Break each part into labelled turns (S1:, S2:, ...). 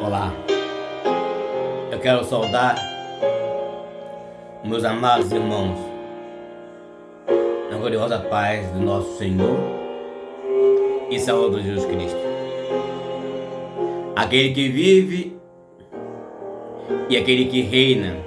S1: Olá, eu quero saudar meus amados irmãos na gloriosa paz do nosso Senhor e Salvador Jesus Cristo, aquele que vive e aquele que reina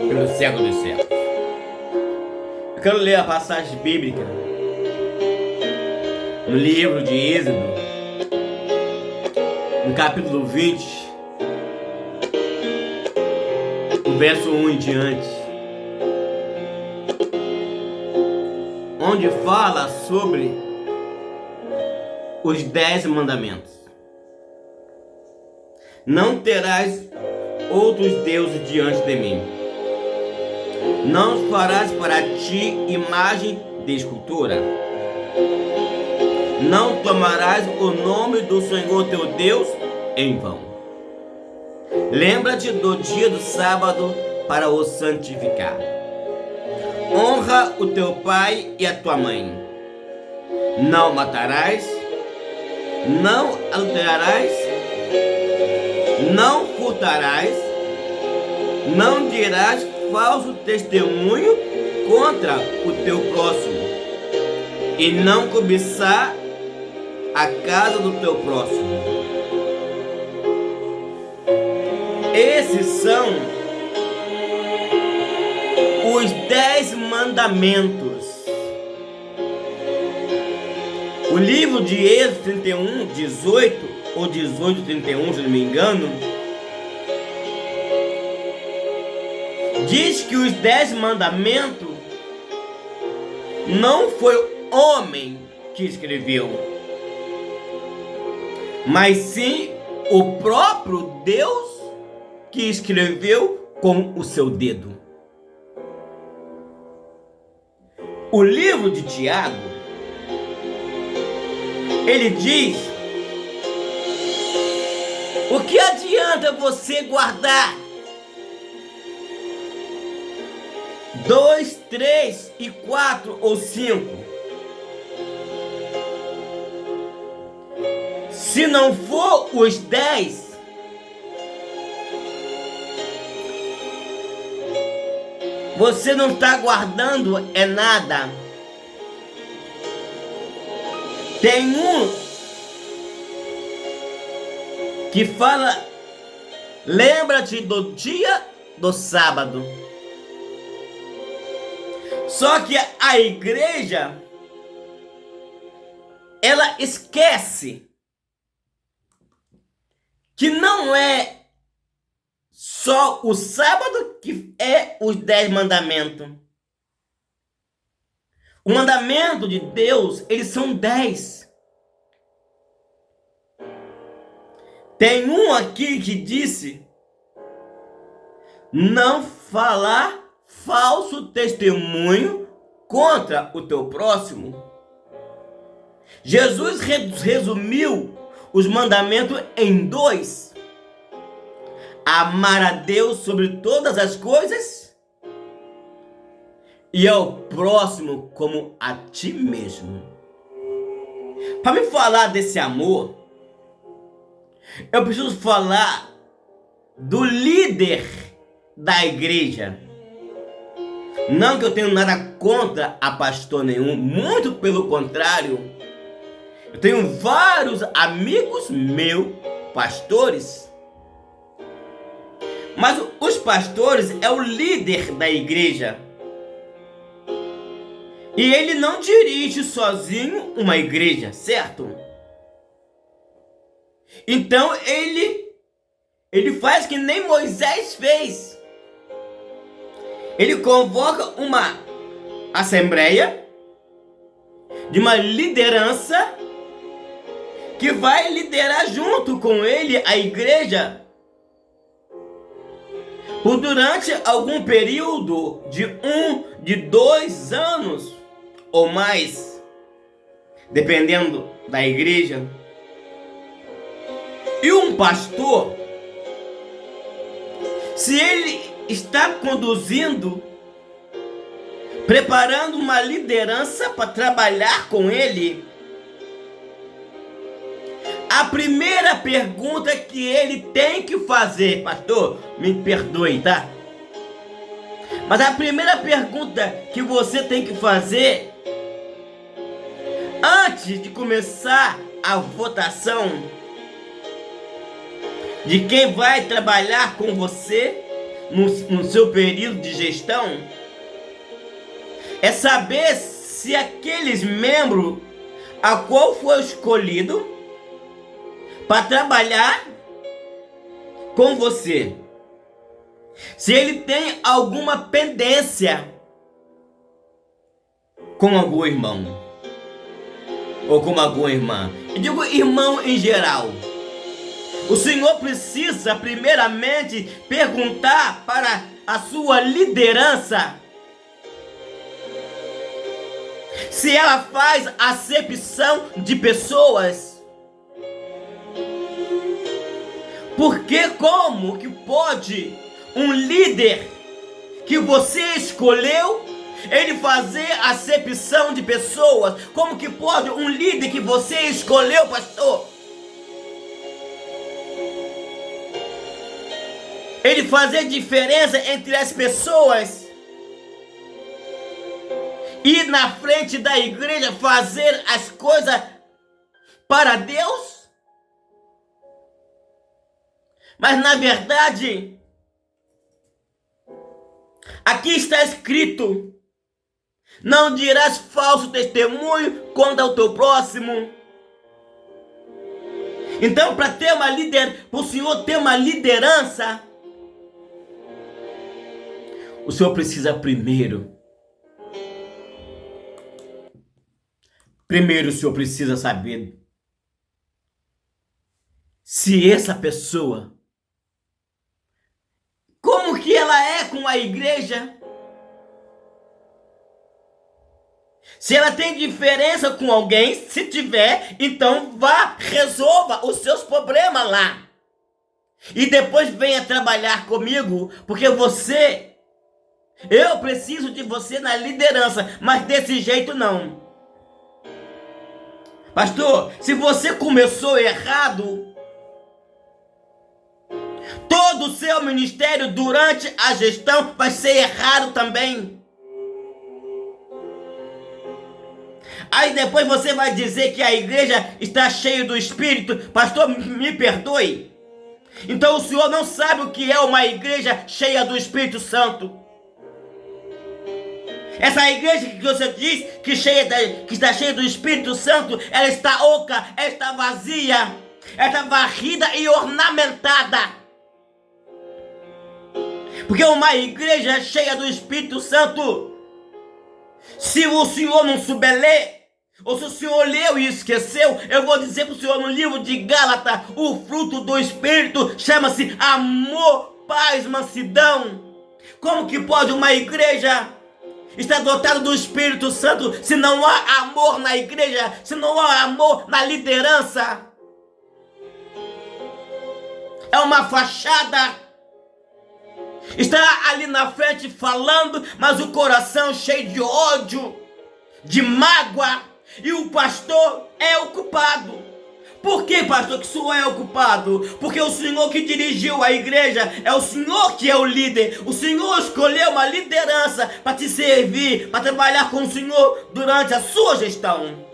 S1: pelo século dos séculos. Eu quero ler a passagem bíblica no livro de Êxodo, no capítulo 20, o verso 1 em diante, onde fala sobre os 10 mandamentos. Não terás outros deuses diante de mim. Não farás para ti imagem de escultura. Não tomarás o nome do Senhor teu Deus em vão. Lembra-te do dia do sábado para o santificar. Honra o teu pai e a tua mãe. Não matarás. Não adulterarás. Não furtarás. Não dirás falso testemunho contra o teu próximo. E não cobiçar a casa do teu próximo. Esses são os 10 mandamentos. O livro de Êxodo 31, 18 ou 18, 31, se não me engano, diz que os 10 mandamentos não foi o homem que escreveu, mas sim o próprio Deus que escreveu com o seu dedo. O livro de Tiago, ele diz: o que adianta você guardar 2, 3 e 4 ou 5 se não for os 10? Você não está guardando é nada. Tem um que fala: lembra-te do dia do sábado. Só que a igreja, ela esquece que não é só o sábado que é os 10 mandamentos. O mandamento de Deus, eles são 10. Tem um aqui que disse: não falar falso testemunho contra o teu próximo. Jesus resumiu os mandamentos em 2. Amar a Deus sobre todas as coisas e ao próximo como a ti mesmo. Para me falar desse amor, eu preciso falar do líder da igreja. Não que eu tenha nada contra a pastor nenhum, muito pelo contrário. Eu tenho vários amigos meus, pastores. Mas os pastores é o líder da igreja. E ele não dirige sozinho uma igreja, certo? Então ele faz que nem Moisés fez. Ele convoca uma assembleia de uma liderança que vai liderar junto com ele a igreja por durante algum período de 2 anos ou mais, dependendo da igreja. E um pastor, se ele está conduzindo, preparando uma liderança para trabalhar com ele, a primeira pergunta que ele tem que fazer, pastor, me perdoe, tá? Mas a primeira pergunta que você tem que fazer antes de começar a votação de quem vai trabalhar com você no seu período de gestão é saber se aqueles membros a qual foi escolhido para trabalhar com você, se ele tem alguma pendência com algum irmão ou com alguma irmã. Eu digo irmão em geral. O Senhor precisa primeiramente perguntar para a sua liderança se ela faz acepção de pessoas. Porque como que pode um líder que você escolheu, ele fazer acepção de pessoas? Como que pode um líder que você escolheu, pastor, ele fazer diferença entre as pessoas e na frente da igreja fazer as coisas para Deus? Mas na verdade, aqui está escrito: não dirás falso testemunho contra o teu próximo. Então, para o Senhor ter uma liderança, o Senhor precisa primeiro o Senhor precisa saber se essa pessoa, como que ela é com a igreja, se ela tem diferença com alguém. Se tiver, então vá, resolva os seus problemas lá e depois venha trabalhar comigo, porque eu preciso de você na liderança, mas desse jeito não. Pastor, se você começou errado, todo o seu ministério durante a gestão vai ser errado também. Aí depois você vai dizer que a igreja está cheia do Espírito. Pastor, me perdoe. Então o senhor não sabe o que é uma igreja cheia do Espírito Santo. Essa igreja que você diz que está cheia do Espírito Santo, ela está oca, ela está vazia, ela está varrida e ornamentada. Porque uma igreja cheia do Espírito Santo, se o senhor não souber ler, ou se o senhor leu e esqueceu, eu vou dizer para o senhor no livro de Gálatas, o fruto do Espírito chama-se amor, paz, mansidão. Como que pode uma igreja estar dotada do Espírito Santo se não há amor na igreja, se não há amor na liderança? É uma fachada. Está ali na frente falando, mas o coração cheio de ódio, de mágoa. E o pastor é o culpado. Por que, pastor, que o senhor é o culpado? Porque o senhor que dirigiu a igreja, é o senhor que é o líder. O senhor escolheu uma liderança para te servir, para trabalhar com o senhor durante a sua gestão.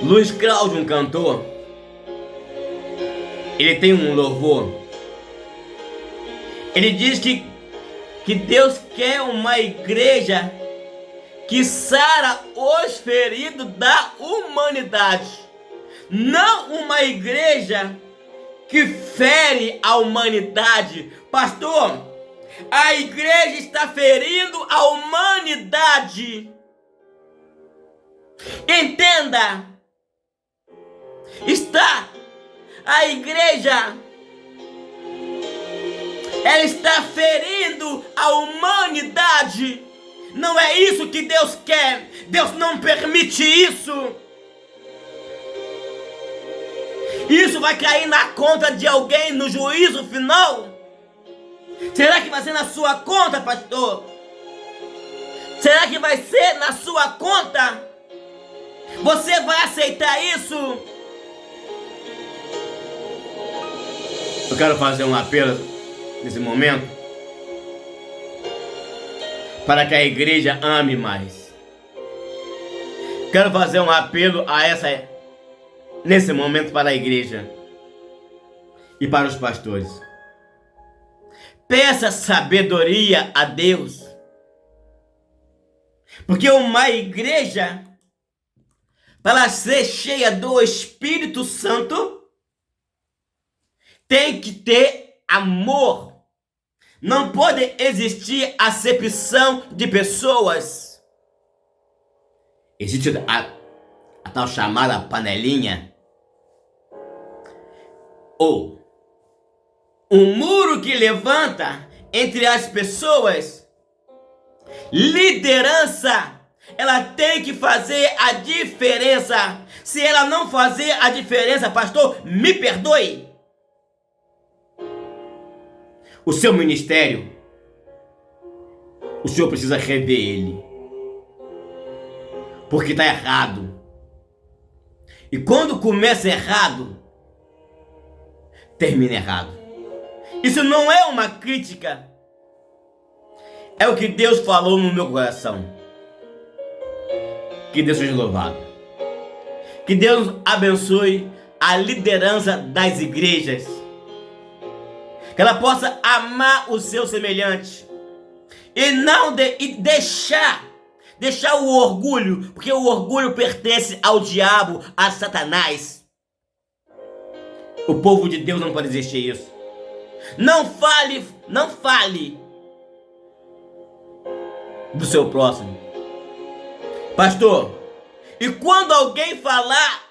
S1: Luiz Cláudio, um cantor, ele tem um louvor. Ele diz que Deus quer uma igreja que sara os feridos da humanidade, não uma igreja que fere a humanidade. Pastor, a igreja está ferindo a humanidade. Entenda, a igreja, ela está ferindo a humanidade. Não é isso que Deus quer. Deus não permite isso. Isso vai cair na conta de alguém no juízo final? Será que vai ser na sua conta, pastor? Será que vai ser na sua conta? Você vai aceitar isso? Eu quero fazer um apelo nesse momento para que a igreja ame mais. Quero fazer um apelo nesse momento para a igreja e para os pastores. Peça sabedoria a Deus. Porque uma igreja, para ela ser cheia do Espírito Santo, tem que ter amor. Não pode existir acepção de pessoas. Existe a tal chamada panelinha. Ou um muro que levanta entre as pessoas. Liderança, ela tem que fazer a diferença. Se ela não fazer a diferença, pastor, me perdoe. O seu ministério, o senhor precisa rever ele. Porque está errado. E quando começa errado, termina errado. Isso não é uma crítica. É o que Deus falou no meu coração. Que Deus seja louvado. Que Deus abençoe a liderança das igrejas. Que ela possa amar o seu semelhante. E não deixar o orgulho. Porque o orgulho pertence ao diabo, a Satanás. O povo de Deus não pode existir isso. Não fale do seu próximo. Pastor, e quando alguém falar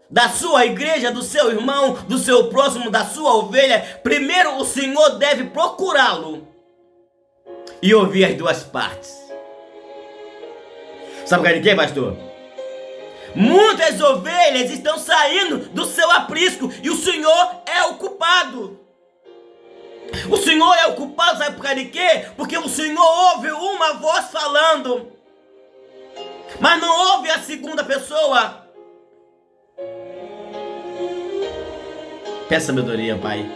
S1: da sua igreja, do seu irmão, do seu próximo, da sua ovelha, primeiro o Senhor deve procurá-lo e ouvir as duas partes. Sabe o que é, pastor? Muitas ovelhas estão saindo do seu aprisco e o Senhor é o culpado. O Senhor é o culpado, sabe por causa de quê? Porque o Senhor ouve uma voz falando, mas não ouve a segunda pessoa. Peça sabedoria, Pai.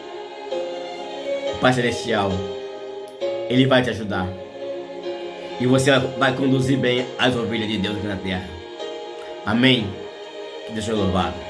S1: O Pai Celestial, Ele vai te ajudar. E você vai conduzir bem as ovelhas de Deus aqui na terra. Amém. Que Deus seja louvado.